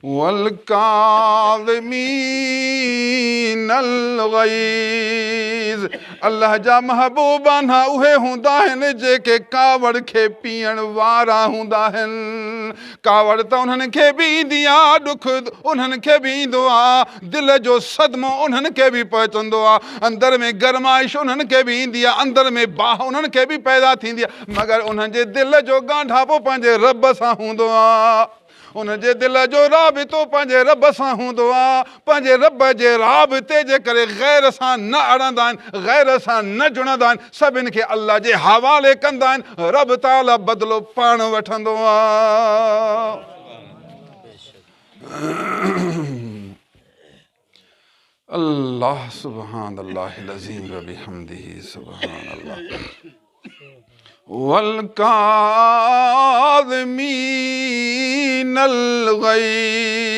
वलकाज़िमीनल ग़ैज़। अल्लाह जा महबूब आहिनि उहे हूंदा आहिनि जेके कावड़ खे पीअण वारा हूंदा आहिनि। कावड़ त उन्हनि खे बि ईंदी आहे, ॾुख उन्हनि खे बि ईंदो आहे, दिलि जो सदमो उन्हनि खे बि पहुचंदो आहे, अंदरि में गरमाइश उन्हनि खे बि ईंदी आहे, अंदरि में बाह उन्हनि खे बि पैदा थींदी आहे, मगर उन्हनि जे दिलि जो ॻांढापो पंहिंजे रब सां हूंदो आहे। उनजे दिलि जो राबितो पंहिंजे रब सां हूंदो आहे। पंहिंजे रब जे राबिते जे करे ग़ैर सां न अड़ंदा आहिनि, ग़ैर सां न जुड़ंदा आहिनि, सभिनि खे अल्लाह जे हवाले कंदा आहिनि। रब ताला बदिलो पाण वठंदो आहे। अल्लाह सुब्हान अल्लाहिल अज़ीम व बिहम्दिही सुब्हान अल्लाह। वलकाज़िमीनल ग़ैज़।